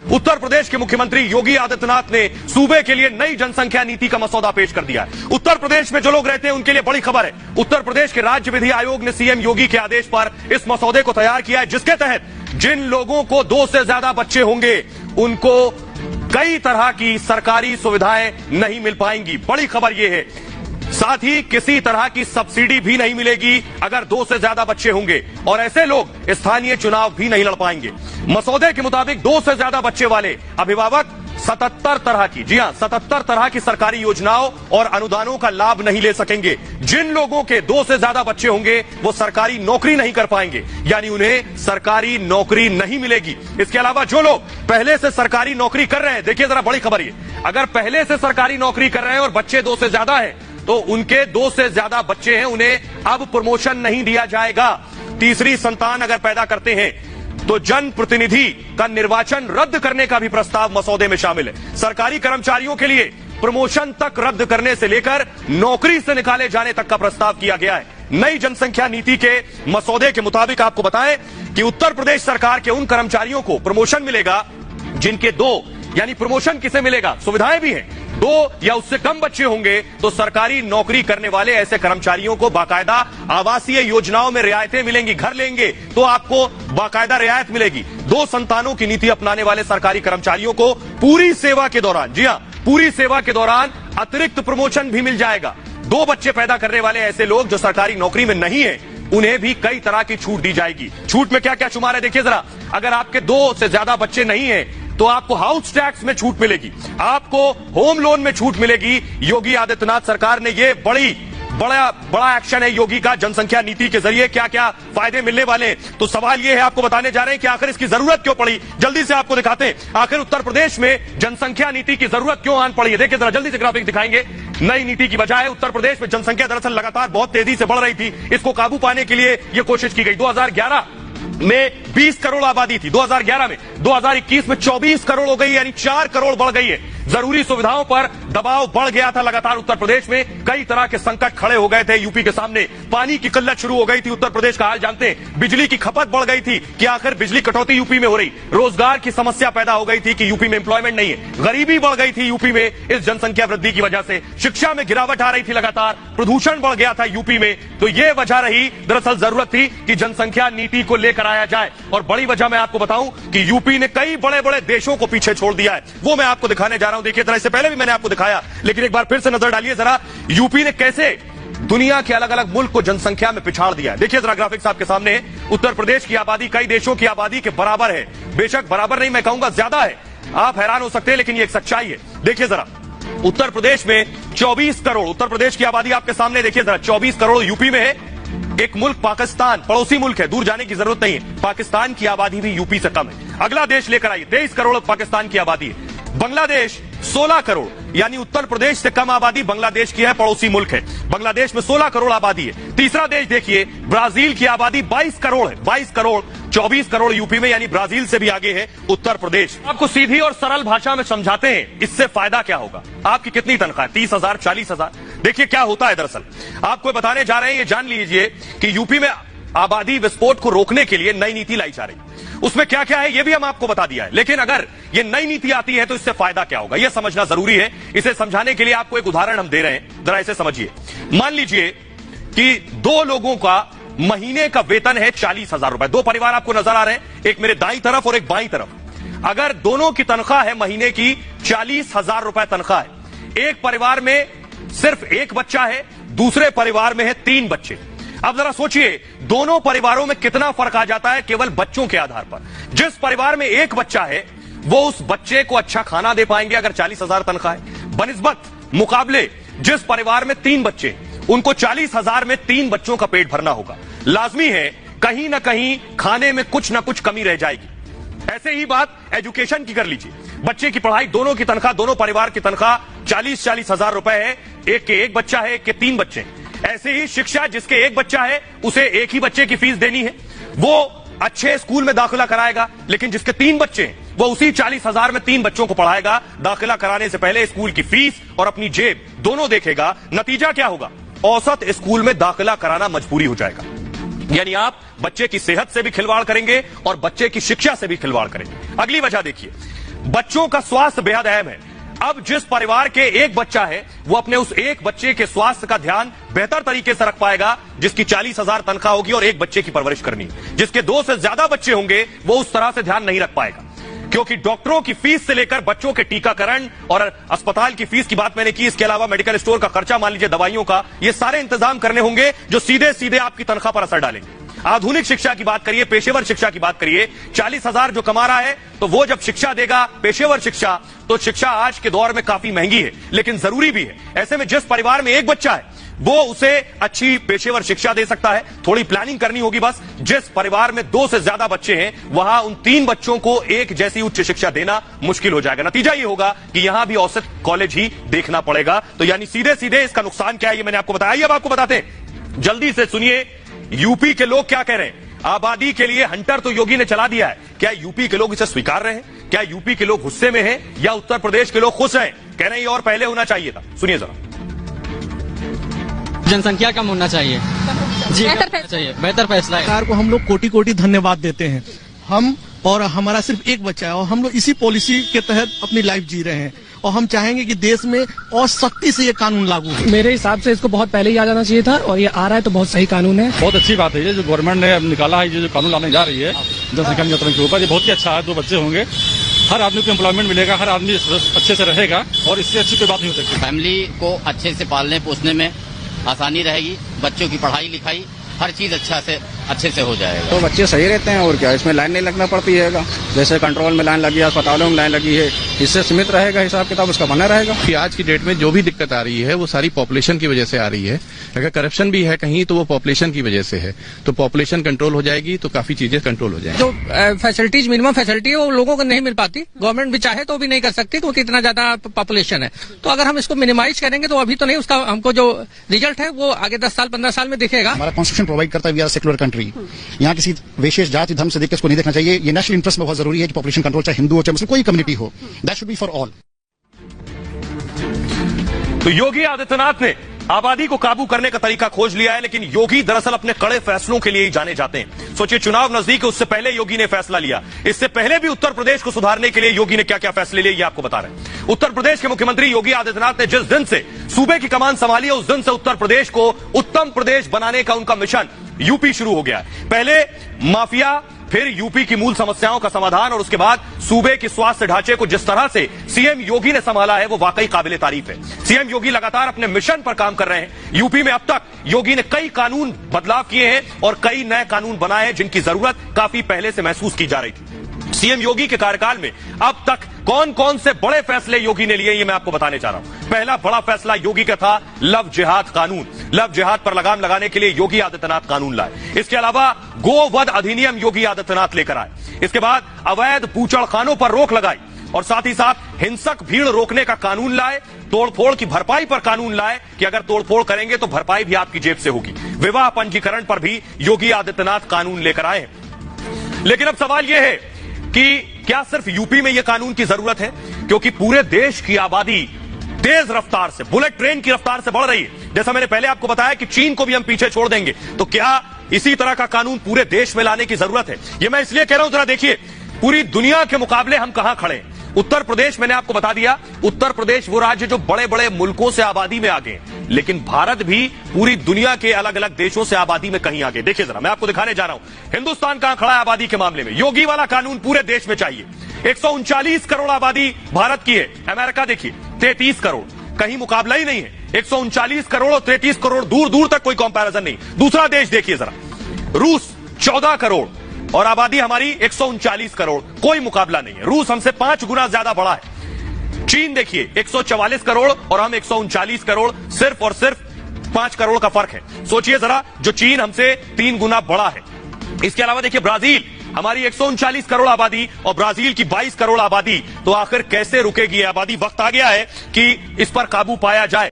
उत्तर प्रदेश के मुख्यमंत्री योगी आदित्यनाथ ने सूबे के लिए नई जनसंख्या नीति का मसौदा पेश कर दिया है। उत्तर प्रदेश में जो लोग रहते हैं उनके लिए बड़ी खबर है। उत्तर प्रदेश के राज्य विधि आयोग ने सीएम योगी के आदेश पर इस मसौदे को तैयार किया है, जिसके तहत जिन लोगों को 2 से ज्यादा बच्चे होंगे उनको कई तरह की सरकारी सुविधाएं नहीं मिल पाएंगी। बड़ी खबर यह है। साथ ही किसी तरह की सब्सिडी भी नहीं मिलेगी अगर 2 से ज्यादा बच्चे होंगे, और ऐसे लोग स्थानीय चुनाव भी नहीं लड़ पाएंगे। मसौदे के मुताबिक 2 से ज्यादा बच्चे वाले अभिभावक 77 तरह की, जी हां, 77 तरह की सरकारी योजनाओं और अनुदानों का लाभ नहीं ले सकेंगे। जिन लोगों के 2 से ज्यादा बच्चे होंगे वो सरकारी नौकरी नहीं कर पाएंगे, यानी उन्हें सरकारी नौकरी नहीं मिलेगी। इसके अलावा जो लोग पहले से सरकारी नौकरी कर रहे हैं, देखिए जरा बड़ी खबर ये, अगर पहले से सरकारी नौकरी कर रहे हैं और बच्चे 2 से ज्यादा है तो उनके 2 से ज्यादा बच्चे हैं, उन्हें अब प्रमोशन नहीं दिया जाएगा। तीसरी संतान अगर पैदा करते हैं तो जन प्रतिनिधि का निर्वाचन रद्द करने का भी प्रस्ताव मसौदे में शामिल है। सरकारी कर्मचारियों के लिए प्रमोशन तक रद्द करने से लेकर नौकरी से निकाले जाने तक का प्रस्ताव किया गया है। नई जनसंख्या नीति के मसौदे के मुताबिक आपको बताएं कि उत्तर प्रदेश सरकार के उन कर्मचारियों को प्रमोशन मिलेगा जिनके 2, यानी प्रमोशन किसे मिलेगा, सुविधाएं भी हैं, 2 या उससे कम बच्चे होंगे तो सरकारी नौकरी करने वाले ऐसे कर्मचारियों को बाकायदा आवासीय योजनाओं में रियायतें मिलेंगी। घर लेंगे तो आपको बाकायदा रियायत मिलेगी। 2 संतानों की नीति अपनाने वाले सरकारी कर्मचारियों को पूरी सेवा के दौरान, जी हां, पूरी सेवा के दौरान अतिरिक्त प्रमोशन भी मिल जाएगा। 2 बच्चे पैदा करने वाले ऐसे लोग जो सरकारी नौकरी में नहीं है उन्हें भी कई तरह की छूट दी जाएगी। छूट में क्या क्या शुमार है देखिए जरा। अगर आपके 2 से ज्यादा बच्चे नहीं है तो आपको हाउस टैक्स में छूट मिलेगी, आपको होम लोन में छूट मिलेगी। योगी आदित्यनाथ सरकार ने ये बड़ा एक्शन है योगी का जनसंख्या नीति के जरिए। क्या क्या फायदे मिलने वाले हैं तो सवाल ये है, आपको बताने जा रहे हैं कि आखिर इसकी जरूरत क्यों पड़ी। जल्दी से आपको दिखाते हैं आखिर उत्तर प्रदेश में जनसंख्या नीति की जरूरत क्यों आन पड़ी है। देखिए जरा जल्दी से ग्राफिक दिखाएंगे। नई नीति की वजह है उत्तर प्रदेश में जनसंख्या दरअसल लगातार बहुत तेजी से बढ़ रही थी। इसको काबू पाने के लिए यह कोशिश की गई। 2011 में 20 करोड़ आबादी थी, 2011 में, 2021 में 24 करोड़ हो गई, यानी 4 करोड़ बढ़ गई है। जरूरी सुविधाओं पर दबाव बढ़ गया था लगातार उत्तर प्रदेश में। कई तरह के संकट खड़े हो गए थे यूपी के सामने। पानी की किल्लत शुरू हो गई थी, उत्तर प्रदेश का हाल जानते हैं। बिजली की खपत बढ़ गई थी कि आखिर बिजली कटौती यूपी में हो रही। रोजगार की समस्या पैदा हो गई थी कि यूपी में एम्प्लॉयमेंट नहीं है। गरीबी बढ़ गई थी यूपी में इस जनसंख्या वृद्धि की वजह से। शिक्षा में गिरावट आ रही थी लगातार, प्रदूषण बढ़ गया था यूपी में। तो यह वजह रही, दरअसल जरूरत थी कि जनसंख्या नीति को लेकर आया जाए। और बड़ी वजह मैं आपको बताऊं कि यूपी ने कई बड़े बड़े देशों को पीछे छोड़ दिया है, वो मैं आपको दिखाने जा रहा हूं। देखिए जरा, इससे पहले भी मैंने आपको दिखाया, लेकिन एक बार फिर से नजर डालिए जरा, यूपी ने कैसे दुनिया के अलग अलग मुल्क को जनसंख्या में पिछाड़ दिया है। देखिए जरा ग्राफिक्स आपके सामने। उत्तर प्रदेश की आबादी कई देशों की आबादी के बराबर है, बेशक बराबर नहीं, मैं कहूंगा ज्यादा है। आप हैरान हो सकते हैं लेकिन ये एक सच्चाई है। देखिए जरा, उत्तर प्रदेश में 24 करोड़, उत्तर प्रदेश की आबादी आपके सामने देखिए जरा, 24 करोड़ यूपी में है। एक मुल्क पाकिस्तान, पड़ोसी मुल्क है, दूर जाने की जरूरत नहीं है, पाकिस्तान की आबादी भी यूपी से कम है। अगला देश लेकर आइए, 23 करोड़ पाकिस्तान की आबादी है। बांग्लादेश 16 करोड़, यानी उत्तर प्रदेश से कम आबादी बांग्लादेश की है, पड़ोसी मुल्क है। बांग्लादेश में 16 करोड़ आबादी है। तीसरा देश देखिए, ब्राजील की आबादी 22 करोड़ है, 22 करोड़, 24 करोड़ यूपी में, यानी ब्राजील से भी आगे है उत्तर प्रदेश। आपको सीधी और सरल भाषा में समझाते हैं, इससे फायदा क्या होगा। आपकी कितनी तनख्वाह है, 30,000, 40,000। देखिए क्या होता है, दरअसल आपको बताने जा रहे हैं, ये जान लीजिए कि यूपी में आबादी विस्फोट को रोकने के लिए नई नीति लाई जा रही है। उसमें क्या क्या है ये भी हम आपको बता दिया है, लेकिन अगर ये नई नीति आती है तो इससे फायदा क्या होगा यह समझना जरूरी है। इसे समझाने के लिए आपको एक उदाहरण हम दे रहे हैं, जरा इसे समझिए। मान लीजिए कि 2 लोगों का महीने का वेतन है 40,000 रुपए। 2 परिवार आपको नजर आ रहे हैं, एक मेरे दाईं तरफ और एक बाईं तरफ। अगर दोनों की तनख्वाह है महीने की 40,000 रुपए तनख्वाह है, एक परिवार में सिर्फ 1 बच्चा है, दूसरे परिवार में है 3 बच्चे। अब जरा सोचिए दोनों परिवारों में कितना फर्क आ जाता है केवल बच्चों के आधार पर। जिस परिवार में 1 बच्चा है वो उस बच्चे को अच्छा खाना दे पाएंगे अगर 40,000 तनख्वाह है, बनिस्बत मुकाबले जिस परिवार में 3 बच्चे, उनको 40,000 में 3 बच्चों का पेट भरना होगा। लाजमी है कहीं ना कहीं खाने में कुछ ना कुछ कमी रह जाएगी। ऐसे ही बात एजुकेशन की कर लीजिए, बच्चे की पढ़ाई, दोनों की तनख्वाह, दोनों परिवार की तनख्वाह 40,000 रुपए है, एक के 1 बच्चा है, एक के 3 बच्चे हैं। ऐसे ही शिक्षा, जिसके 1 बच्चा है उसे 1 ही बच्चे की फीस देनी है, वो अच्छे स्कूल में दाखिला कराएगा, लेकिन जिसके 3 बच्चे हैं वो उसी 40,000 में 3 बच्चों को पढ़ाएगा। दाखिला कराने से पहले स्कूल की फीस और अपनी जेब दोनों देखेगा। नतीजा क्या होगा, औसत स्कूल में दाखिला कराना मजबूरी हो जाएगा। यानी आप बच्चे की सेहत से भी खिलवाड़ करेंगे और बच्चे की शिक्षा से भी खिलवाड़ करेंगे। अगली वजह देखिए, बच्चों का स्वास्थ्य बेहद अहम है। अब जिस परिवार के एक बच्चा है वो अपने उस एक बच्चे के स्वास्थ्य का ध्यान बेहतर तरीके से रख पाएगा जिसकी 40,000 तनख्वाह होगी और एक बच्चे की परवरिश करनी। जिसके 2 से ज्यादा बच्चे होंगे वो उस तरह से ध्यान नहीं रख पाएगा, क्योंकि डॉक्टरों की फीस से लेकर बच्चों के टीकाकरण और अस्पताल की फीस की बात मैंने की, इसके अलावा मेडिकल स्टोर का खर्चा, मान लीजिए दवाइयों का, ये सारे इंतजाम करने होंगे जो सीधे सीधे आपकी तनख्वाह पर असर डालेंगे। आधुनिक शिक्षा की बात करिए, पेशेवर शिक्षा की बात करिए, 40,000 जो कमा रहा है तो वो जब शिक्षा देगा, पेशेवर शिक्षा, तो शिक्षा आज के दौर में काफी महंगी है लेकिन जरूरी भी है। ऐसे में जिस परिवार में एक बच्चा है वो उसे अच्छी पेशेवर शिक्षा दे सकता है। थोड़ी प्लानिंग करनी होगी बस। जिस परिवार में 2 से ज्यादा बच्चे हैं वहां उन 3 बच्चों को एक जैसी उच्च शिक्षा देना मुश्किल हो जाएगा। नतीजा ये होगा कि यहां भी औसत कॉलेज ही देखना पड़ेगा। तो यानी सीधे सीधे इसका नुकसान क्या है ये मैंने आपको बताया। अब आपको बताते हैं, जल्दी से सुनिए यूपी के लोग क्या कह रहे हैं। आबादी के लिए हंटर तो योगी ने चला दिया है, क्या यूपी के लोग इसे स्वीकार रहे हैं? क्या यूपी के लोग गुस्से में हैं या उत्तर प्रदेश के लोग खुश हैं? कह रहे हैं ये और पहले होना चाहिए था। सुनिए जरा। जनसंख्या कम होना चाहिए जी, चाहिए बेहतर फैसला है। सरकार को हम लोग कोटि कोटि धन्यवाद देते हैं। हम और हमारा सिर्फ एक बच्चा है और हम लोग इसी पॉलिसी के तहत अपनी लाइफ जी रहे हैं और हम चाहेंगे कि देश में और सख्ती से ये कानून लागू हो। मेरे हिसाब से इसको बहुत पहले ही आ जाना चाहिए था और ये आ रहा है तो बहुत सही कानून है। बहुत अच्छी बात है ये जो गवर्नमेंट ने निकाला है, ये जो कानून लाने जा रही है जनसंख्या नियंत्रण के ऊपर, ये बहुत ही अच्छा है। 2 बच्चे होंगे, हर आदमी को एम्प्लॉयमेंट मिलेगा, हर आदमी अच्छे से रहेगा और इससे अच्छी कोई बात नहीं हो सकती। फैमिली को अच्छे से पालने पोसने में आसानी रहेगी, बच्चों की पढ़ाई लिखाई हर चीज अच्छे से हो जाएगा। तो बच्चे सही रहते हैं और क्या, इसमें लाइन नहीं लगना पड़ती है। जैसे कंट्रोल में लाइन लगी है, अस्पतालों में लाइन लगी है, इससे सीमित रहेगा, हिसाब किताब उसका बना रहेगा। कि आज की डेट में जो भी दिक्कत आ रही है वो सारी पॉपुलेशन की वजह से आ रही है। अगर करप्शन भी है कहीं तो वो पॉपुलेशन की वजह से है। तो पॉपुलेशन कंट्रोल हो जाएगी तो काफी चीजें कंट्रोल हो जाएंगी। जो फैसिलिटीज, मिनिमम फैसिलिटी है वो लोगों को नहीं मिल पाती। गवर्नमेंट भी चाहे तो भी नहीं कर सकती क्योंकि इतना ज्यादा पॉपुलेशन है। तो अगर हम इसको मिनिमाइज करेंगे तो अभी तो नहीं, उसका हमको जो रिजल्ट है वो आगे 10 साल 15 साल में दिखेगा। हमारा कॉन्स्टिट्यूशन प्रोवाइड करता है वी आर सेक्युलर कंट्री। यहाँ किसी विशेष जाति धर्म से देख के इसको नहीं देखना चाहिए। ये नेशनल इंटरेस्ट में बहुत जरूरी है कि पॉपुलेशन कंट्रोल, चाहे हिंदू हो चाहे मुस्लिम, कोई कम्युनिटी हो, that should be for all. तो योगी आदित्यनाथ ने आबादी को काबू करने का तरीका खोज लिया है, लेकिन योगी दरअसल अपने कड़े फैसलों के लिए ही जाने जाते हैं। सोचिए, चुनाव नजदीक है, उससे पहले योगी ने फैसला लिया। इससे पहले भी उत्तर प्रदेश को सुधारने के लिए योगी ने क्या क्या फैसले लिए ये आपको बता रहे हैं। उत्तर प्रदेश के मुख्यमंत्री योगी आदित्यनाथ ने जिस दिन से सूबे की कमान संभाली है उस दिन से उत्तर प्रदेश को उत्तम प्रदेश बनाने का उनका मिशन यूपी शुरू हो गया है। पहले माफिया, फिर यूपी की मूल समस्याओं का समाधान और उसके बाद सूबे के स्वास्थ्य ढांचे को जिस तरह से सीएम योगी ने संभाला है वो वाकई काबिले तारीफ है। सीएम योगी लगातार अपने मिशन पर काम कर रहे हैं। यूपी में अब तक योगी ने कई कानून बदलाव किए हैं और कई नए कानून बनाए हैं जिनकी जरूरत काफी पहले से महसूस की जा रही थी। सीएम योगी के कार्यकाल में अब तक कौन कौन से बड़े फैसले योगी ने लिए ये मैं आपको बताने जा रहा हूं। पहला बड़ा फैसला योगी का था लव जिहाद कानून। लव जिहाद पर लगाम लगाने के लिए योगी आदित्यनाथ कानून लाए। इसके अलावा गोवध अधिनियम योगी आदित्यनाथ लेकर आए। इसके बाद अवैध बूचड़खानों पर रोक लगाई और साथ ही साथ हिंसक भीड़ रोकने का कानून लाए। तोड़फोड़ की भरपाई पर कानून लाए कि अगर तोड़फोड़ करेंगे तो भरपाई भी आपकी जेब से होगी। विवाह पंजीकरण पर भी योगी आदित्यनाथ कानून लेकर आए। लेकिन अब सवाल यह है कि क्या सिर्फ यूपी में यह कानून की जरूरत है, क्योंकि पूरे देश की आबादी तेज रफ्तार से, बुलेट ट्रेन की रफ्तार से बढ़ रही है। जैसा मैंने पहले आपको बताया कि चीन को भी हम पीछे छोड़ देंगे, तो क्या इसी तरह का कानून पूरे देश में लाने की जरूरत है? यह मैं इसलिए कह रहा हूं, जरा देखिए पूरी दुनिया के मुकाबले हम कहां खड़े हैं। उत्तर प्रदेश, मैंने आपको बता दिया, उत्तर प्रदेश वो राज्य जो बड़े बड़े मुल्कों से आबादी में आगे हैं, लेकिन भारत भी पूरी दुनिया के अलग अलग देशों से आबादी में कहीं आगे। देखिए जरा, मैं आपको दिखाने जा रहा हूं हिंदुस्तान कहां खड़ा है आबादी के मामले में। योगी वाला कानून पूरे देश में चाहिए। 139 करोड़ आबादी भारत की है। अमेरिका देखिए 33 करोड़, कहीं मुकाबला ही नहीं है। 139 करोड़ और 33 करोड़, दूर दूर तक कोई कंपैरिजन नहीं। दूसरा देश देखिए जरा, रूस 14 करोड़ और आबादी हमारी 139 करोड़, कोई मुकाबला नहीं है। रूस हमसे 5 गुना ज्यादा बड़ा है। चीन देखिए 144 करोड़ और हम 139 करोड़, सिर्फ और सिर्फ 5 करोड़ का फर्क है। सोचिए जरा, जो चीन हमसे 3 गुना बड़ा है। इसके अलावा देखिए ब्राजील, हमारी 139 करोड़ आबादी और ब्राजील की 22 करोड़ आबादी। तो आखिर कैसे रुकेगी आबादी? वक्त आ गया है कि इस पर काबू पाया जाए।